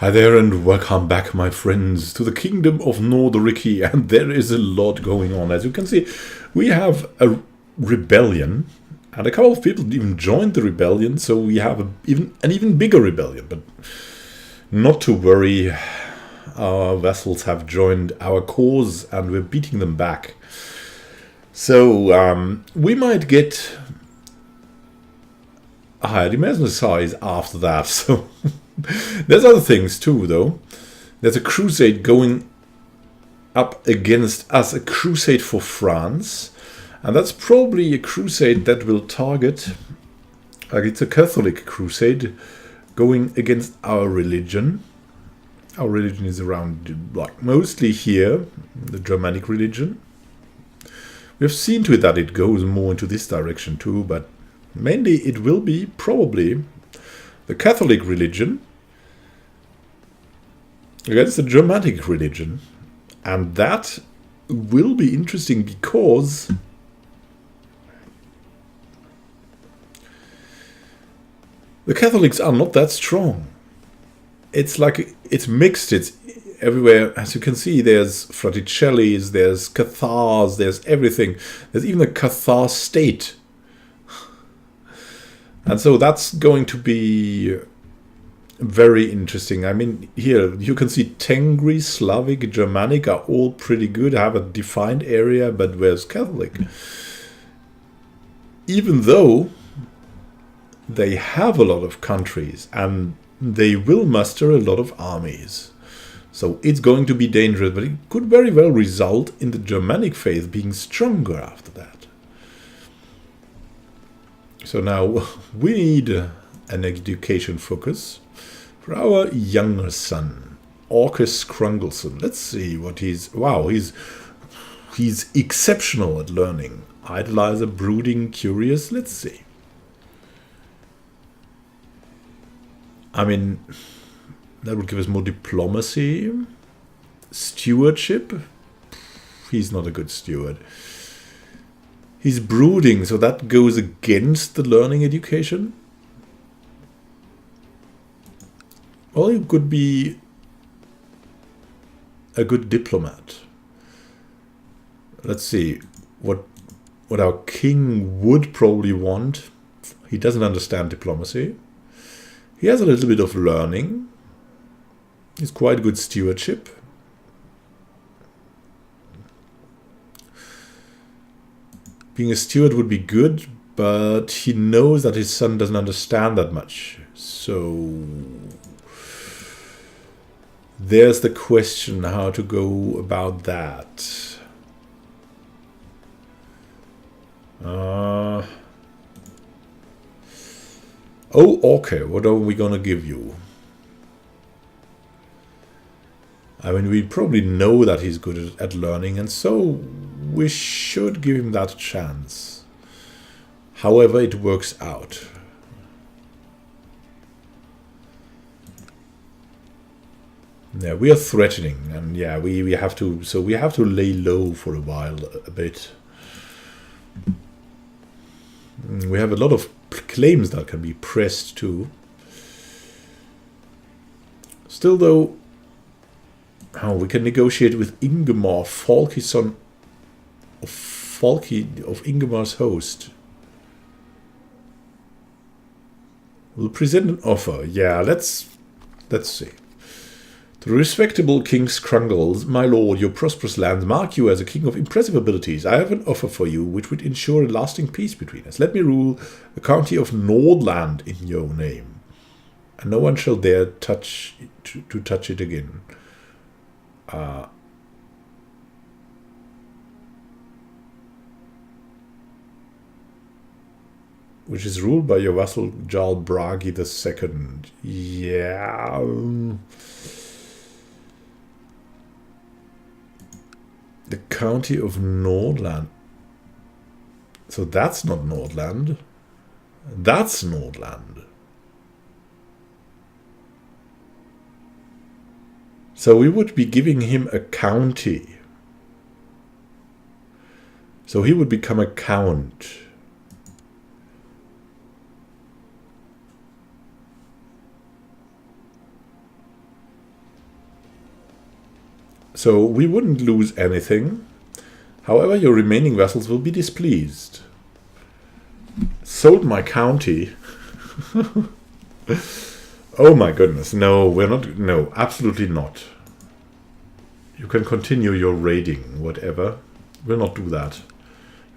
Hi there and welcome back, my friends, to the Kingdom of Norderiki, and there is a lot going on. As you can see, we have a rebellion, and a couple of people even joined the rebellion, so we have an even bigger rebellion. But not to worry, our vassals have joined our cause, and we're beating them back. So we might get a higher demand size after that, so... There's other things too, though. There's a crusade going up against us, a crusade for France. And that's probably a crusade that will target... it's a Catholic crusade going against our religion. Our religion is around, like, mostly here, the Germanic religion. We've seen to it that it goes more into this direction too, but mainly it will be probably the Catholic religion against the Germanic religion, and that will be interesting because the Catholics are not that strong. It's like it's mixed. It's everywhere. As you can see, there's Fraticellis, there's Cathars, there's everything. There's even a Cathar state, and so that's going to be very interesting. I mean, here you can see Tengri, Slavic, Germanic are all pretty good, have a defined area, but where's Catholic? Even though they have a lot of countries and they will muster a lot of armies. So it's going to be dangerous, but it could very well result in the Germanic faith being stronger after that. So now we need an education focus for our younger son, Orcus Krungleson. Let's see what he's... Wow, he's exceptional at learning. Idolizer, brooding, curious. Let's see. I mean, that would give us more diplomacy. Stewardship. He's not a good steward. He's brooding, so that goes against the learning education. Or he could be a good diplomat. Let's see what our king would probably want. He doesn't understand diplomacy. He has a little bit of learning. He's quite good stewardship. Being a steward would be good, but he knows that his son doesn't understand that much. So there's the question how to go about that. Oh, okay, what are we gonna give you? I mean, we probably know that he's good at learning, and so we should give him that chance. However it works out. Yeah, we are threatening, and yeah, we have to. So we have to lay low for a while, a bit. We have a lot of claims that can be pressed too. Still, though, we can negotiate with Ingemar, Falkison of Ingemar's host. We'll present an offer. Yeah, let's see. The respectable King Krungles, my lord, your prosperous lands mark you as a king of impressive abilities. I have an offer for you which would ensure a lasting peace between us. Let me rule the county of Nordland in your name, and no one shall dare touch it again. Which is ruled by your vassal Jarl Bragi II. Yeah... The county of Nordland. So that's not Nordland. That's Nordland. So we would be giving him a county. So he would become a count. So we wouldn't lose anything. However, your remaining vassals will be displeased. Sold my county. Oh my goodness. No, we're not. No, absolutely not. You can continue your raiding, whatever. We'll not do that.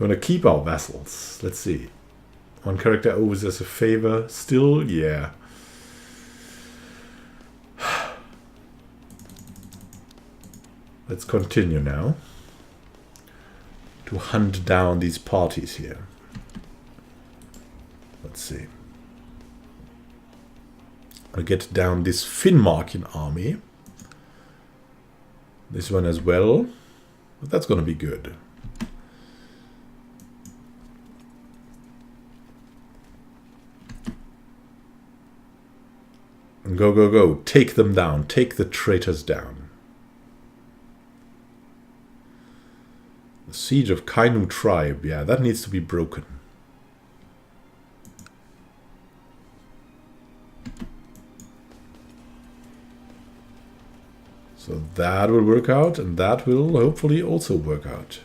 We want to keep our vassals. Let's see. One character owes us a favor. Still, yeah. Let's continue now to hunt down these parties here. Let's see. I'll get down this Finnmarkian army. This one as well. But that's going to be good. And go, go, go. Take them down. Take the traitors down. The siege of Kainu tribe. Yeah, that needs to be broken. So that will work out, and that will hopefully also work out.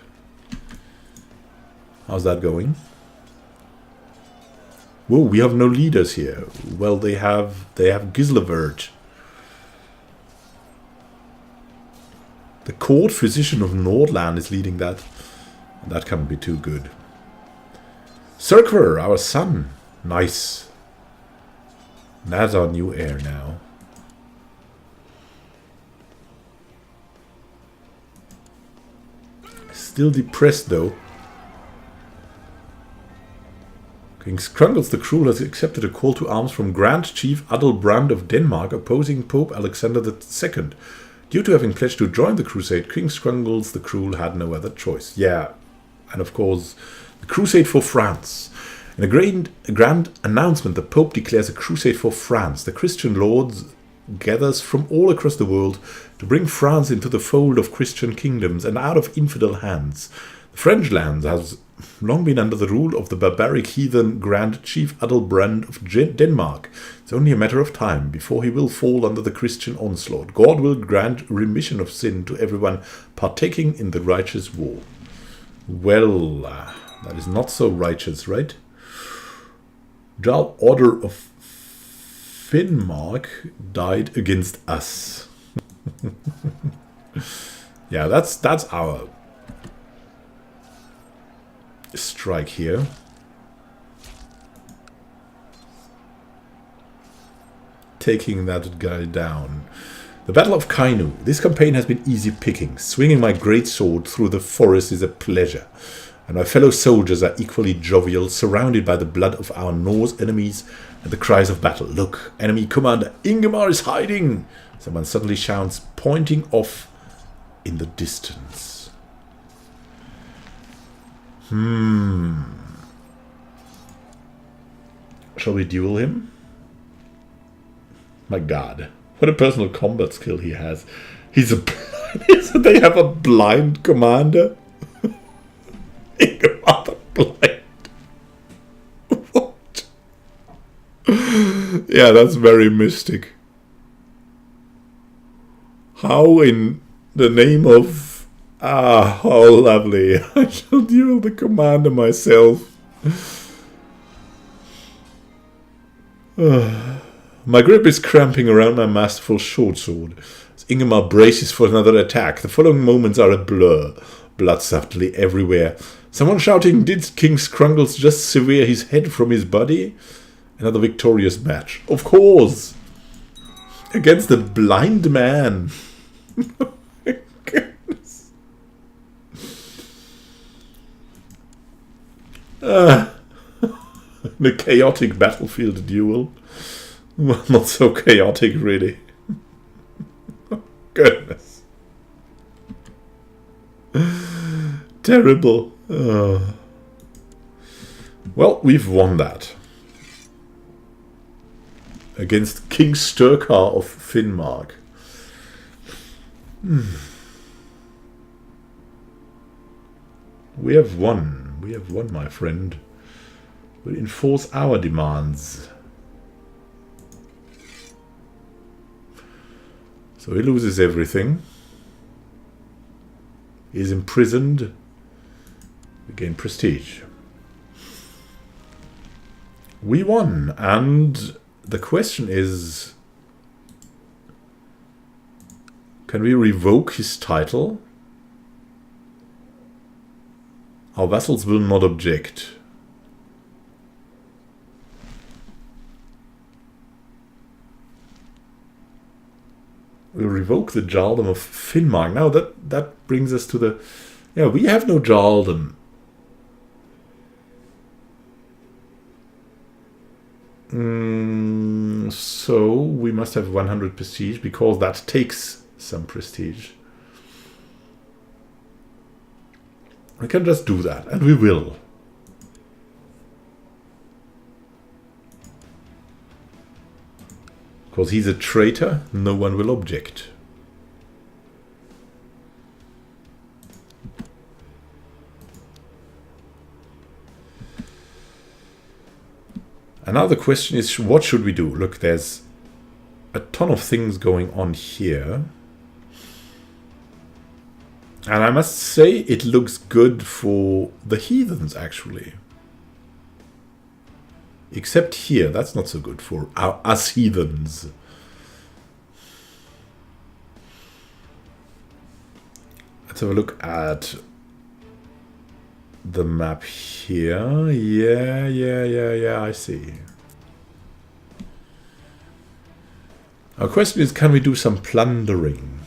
How's that going? Whoa, we have no leaders here. Well, they have Gislavert. The court physician of Nordland is leading that. That can't be too good. Cirquer, our son. Nice. That's our new heir now. Still depressed though. King Scrungles the Cruel has accepted a call to arms from Grand Chief Adalbrand of Denmark, opposing Pope Alexander II. Due to having pledged to join the Crusade, King Scrungles the Cruel had no other choice. Yeah, and of course, the Crusade for France. In a grand announcement, the Pope declares a crusade for France. The Christian lords gathers from all across the world to bring France into the fold of Christian kingdoms and out of infidel hands. The French lands has long been under the rule of the barbaric heathen Grand Chief Adalbrand of Denmark. It's only a matter of time before he will fall under the Christian onslaught. God will grant remission of sin to everyone partaking in the righteous war. Well, that is not so righteous, right? Jarl Order of Finnmark died against us. Yeah, that's our strike here. Taking that guy down. The Battle of Kainu. This campaign has been easy picking. Swinging my greatsword through the forest is a pleasure. And my fellow soldiers are equally jovial, surrounded by the blood of our Norse enemies and the cries of battle. Look, enemy commander Ingemar is hiding! Someone suddenly shouts, pointing off in the distance. Shall we duel him? My god, what a personal combat skill he has. He's a they have a blind commander? Ingemar the blind. What? Yeah, that's very mystic. How in the name of... Ah, how lovely. I shall duel the commander myself. My grip is cramping around my masterful short sword. As Ingemar braces for another attack, the following moments are a blur. Blood subtly everywhere. Someone shouting, did King Scrungles just sever his head from his body? Another victorious match. Of course! Against the blind man. Oh my goodness. The chaotic battlefield duel. Well, not so chaotic, really. Oh, goodness. Terrible. Well, we've won that. Against King Sturkar of Finnmark. We have won. We have won, my friend. We'll enforce our demands. So he loses everything. is imprisoned. We gain prestige. We won, and the question is, can we revoke his title? Our vassals will not object. We'll revoke the Jarldom of Finnmark. Now that brings us to the... Yeah, we have no Jarldom. So we must have 100 prestige, because that takes some prestige. We can just do that, and we will. Because he's a traitor, no one will object. And now the question is, what should we do? Look, there's a ton of things going on here. And I must say, it looks good for the heathens, actually. Except here, that's not so good for us heathens. Let's have a look at the map here. Yeah, I see. Our question is, can we do some plundering?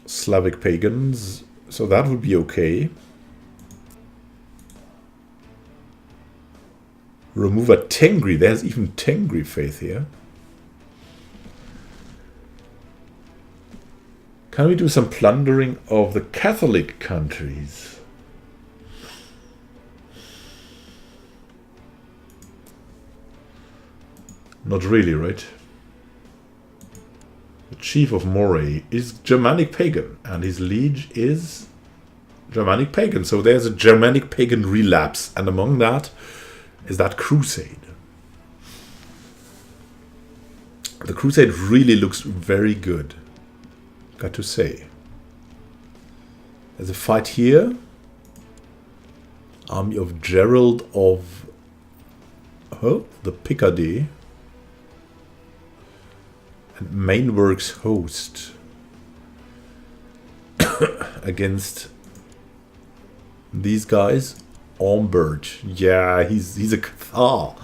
Slavic pagans, so that would be okay. Remove a Tengri. There's even Tengri faith here. Can we do some plundering of the Catholic countries? Not really, right? The chief of Moray is Germanic pagan, and his liege is Germanic pagan. So there's a Germanic pagan relapse, and among that is that Crusade. The Crusade really looks very good, got to say. There's a fight here. Army of Gerald of the Picardy and Mainworks host against these guys. Ombert, yeah, he's a Cathar.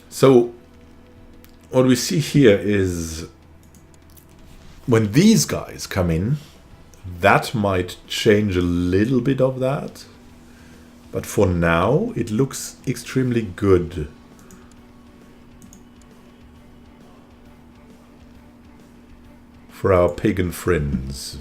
So what we see here is when these guys come in, that might change a little bit of that, but for now it looks extremely good. For our pagan friends.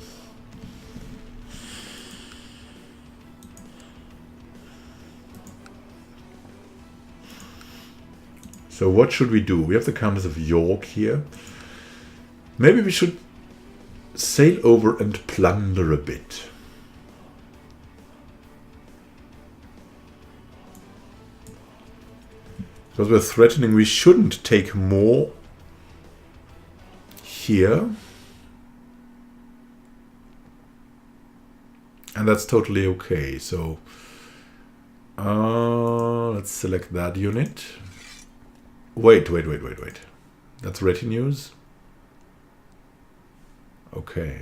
So what should we do? We have the Countess of York here. Maybe we should sail over and plunder a bit. Because we're threatening we shouldn't take more here. And that's totally okay. So let's select that unit. Wait. That's retinues. Okay.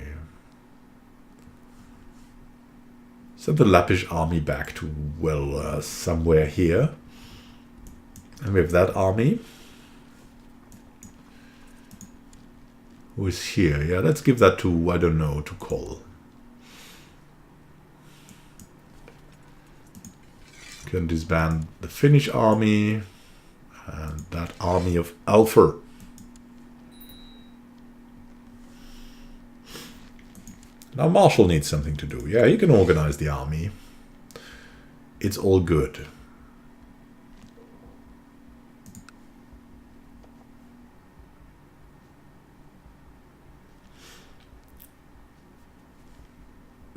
Send the Lappish army back to, well, somewhere here. And we have that army. Who is here? Yeah, let's give that to, I don't know, to Col. Can disband the Finnish army and that army of Alfer. Now Marshall needs something to do. Yeah, he can organize the army. It's all good.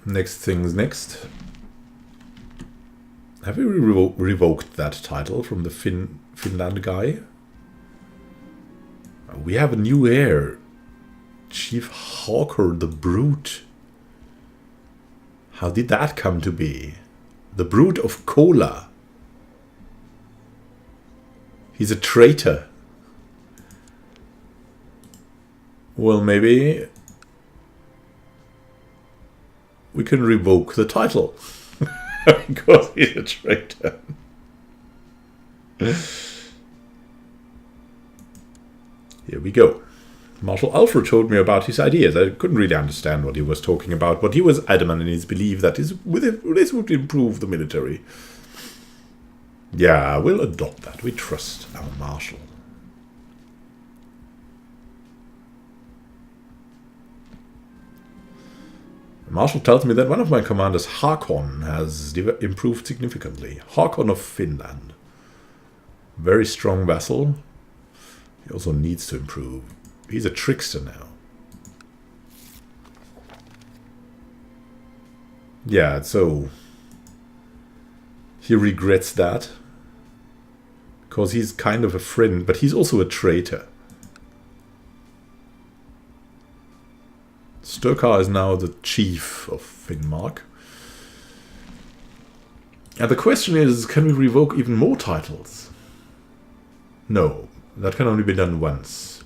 Next things next. Have we revoked that title from the Finland guy? We have a new heir. Chief Hawker the Brute. How did that come to be? The Brute of Kola. He's a traitor. Well, maybe we can revoke the title. Because he's a traitor. Here we go. Marshal Alfred told me about his ideas. I couldn't really understand what he was talking about, but he was adamant in his belief that this would improve the military. Yeah, we'll adopt that. We trust our Marshal. The Marshal tells me that one of my commanders, Hakon, has improved significantly. Hakon of Finland. Very strong vassal. He also needs to improve. He's a trickster now. Yeah, so he regrets that. Because he's kind of a friend, but he's also a traitor. Sturkar is now the chief of Finnmark. And the question is, can we revoke even more titles? No, that can only be done once.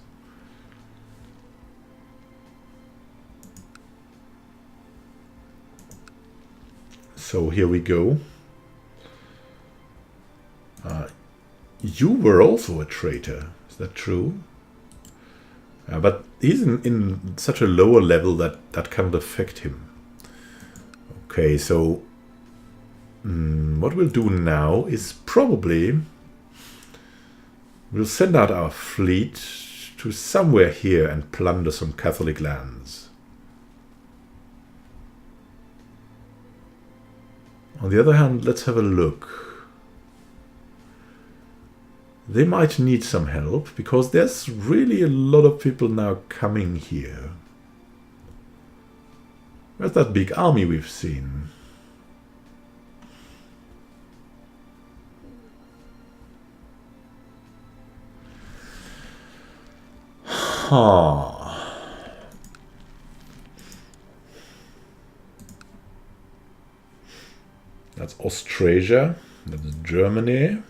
So here we go. You were also a traitor, is that true? But he's in such a lower level that that can't affect him. Okay, so what we'll do now is probably we'll send out our fleet to somewhere here and plunder some Catholic lands. On the other hand, let's have a look. They might need some help, because there's really a lot of people now coming here. Where's that big army we've seen? Huh. That's Austrasia. That's Germany.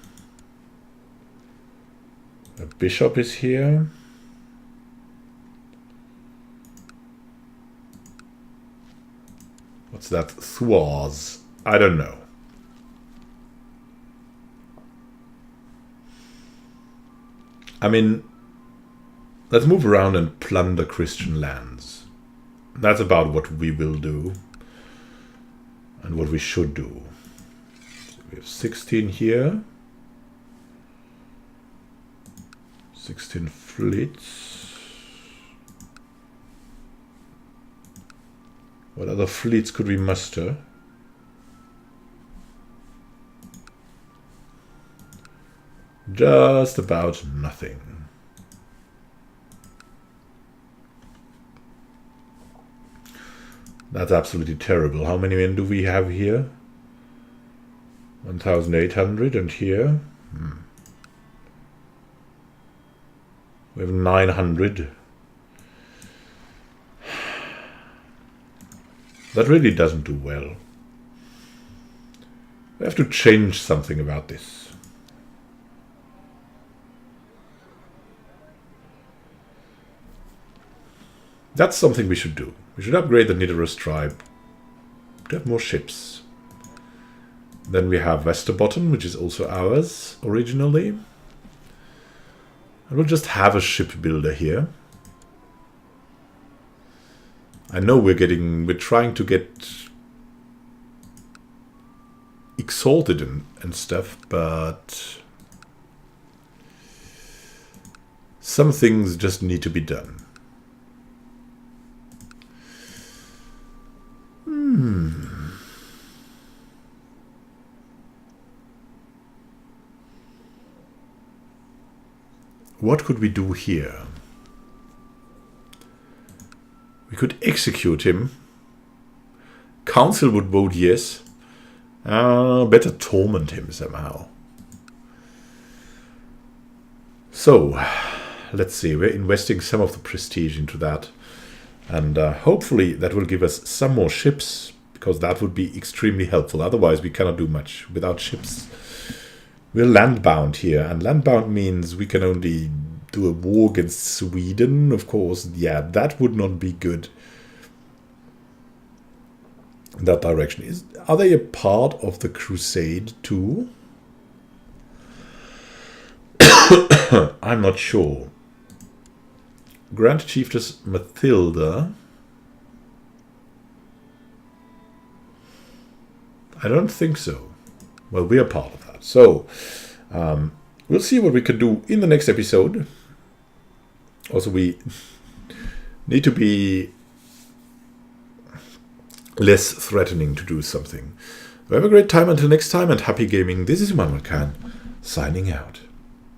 The bishop is here. What's that? Thwars. I don't know. I mean, let's move around and plunder Christian lands. That's about what we will do. And what we should do. So we have 16 here. 16 fleets. What other fleets could we muster? Just about nothing. That's absolutely terrible. How many men do we have here? 1,800, and here? We have 900. That really doesn't do well. We have to change something about this. That's something we should do. We should upgrade the Nidaros tribe to have more ships. Then we have Westerbotten, which is also ours originally. And we'll just have a shipbuilder here. I know we're trying to get exalted and stuff, but some things just need to be done. What could we do here? We could execute him. Council would vote yes. Better torment him somehow. So, let's see. We're investing some of the prestige into that. And hopefully that will give us some more ships, because that would be extremely helpful. Otherwise, we cannot do much without ships. We're land-bound here, and land-bound means we can only do a war against Sweden, of course. Yeah, that would not be good. That direction. Are they a part of the Crusade too? I'm not sure. Grand Chiefess Mathilda. I don't think so. Well, we are part of that. So, we'll see what we can do in the next episode. Also, we need to be less threatening to do something. Have a great time until next time, and happy gaming. This is Immanuel signing out.